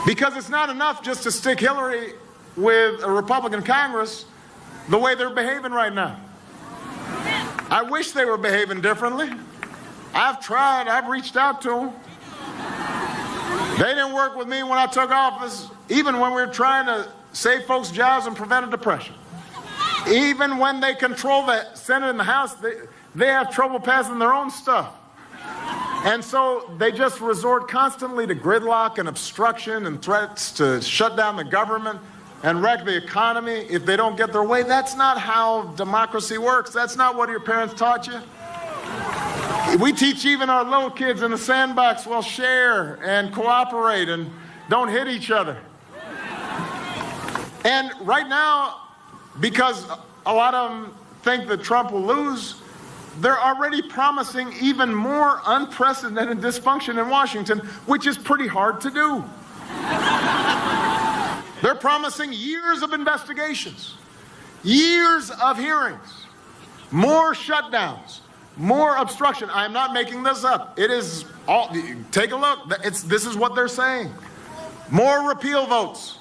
Because it's not enough just to stick Hillary with a Republican Congress the way they're behaving right now. I wish they were behaving differently. I've tried, I've reached out to them. They didn't work with me when I took office, even when we were trying to save folks' jobs and prevent a depression. Even when they control the Senate and the House, they have trouble passing their own stuff. And so they just resort constantly to gridlock and obstruction and threats to shut down the government and wreck the economy if they don't get their way. That's not how democracy works. That's not what your parents taught you. We teach even our little kids in the sandbox, well, share and cooperate and don't hit each other. And right now, because a lot of them think that Trump will lose, they're already promising even more unprecedented dysfunction in Washington, which is pretty hard to do. They're promising years of investigations, years of hearings, more shutdowns, more obstruction. I'm not making this up. It is all, take a look. This is what they're saying. More repeal votes.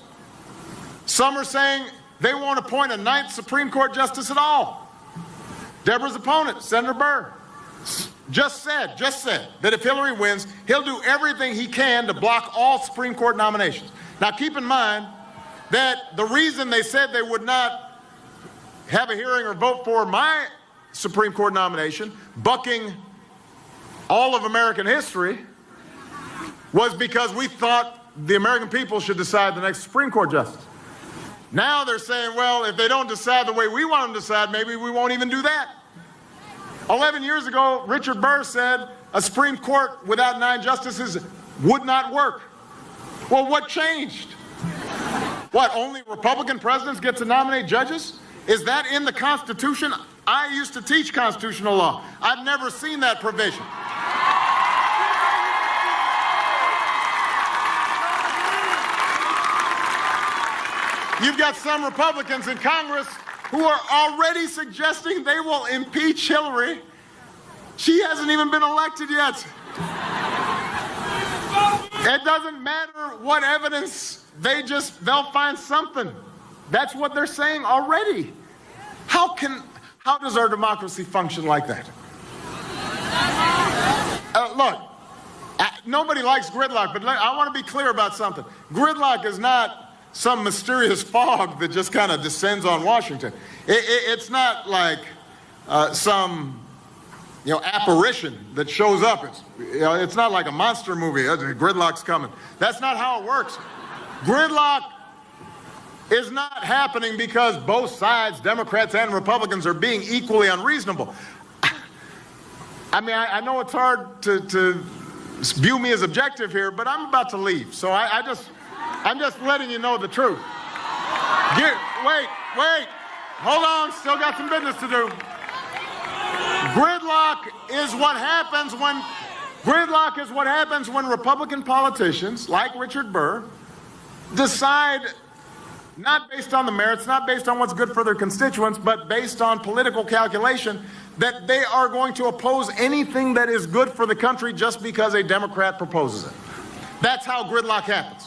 Some are saying they won't appoint a 9th Supreme Court justice at all. Deborah's opponent, Senator Burr, just said that if Hillary wins, he'll do everything he can to block all Supreme Court nominations. Now, keep in mind that the reason they said they would not have a hearing or vote for my Supreme Court nomination, bucking all of American history, was because we thought the American people should decide the next Supreme Court justice. Now they're saying, well, if they don't decide the way we want them to decide, maybe we won't even do that. 11 years ago, Richard Burr said a Supreme Court without 9 justices would not work. Well, what changed? What, only Republican presidents get to nominate judges? Is that in the Constitution? I used to teach constitutional law. I've never seen that provision. You've got some Republicans in Congress who are already suggesting they will impeach Hillary. She hasn't even been elected yet. It doesn't matter what evidence, they'll find something. That's what they're saying already. How does our democracy function like that? Look, nobody likes gridlock, but I want to be clear about something. Gridlock is not some mysterious fog that just kind of descends on Washington. It's not like some apparition that shows up. It's not like a monster movie. Gridlock's coming. That's not how it works. Gridlock is not happening because both sides, Democrats and Republicans, are being equally unreasonable. I mean, I know it's hard to view me as objective here, but I'm about to leave, so I'm just letting you know the truth. Wait, hold on, still got some business to do. Gridlock is what happens when Republican politicians like Richard Burr decide, not based on the merits, not based on what's good for their constituents, but based on political calculation, that they are going to oppose anything that is good for the country just because a Democrat proposes it. That's how gridlock happens.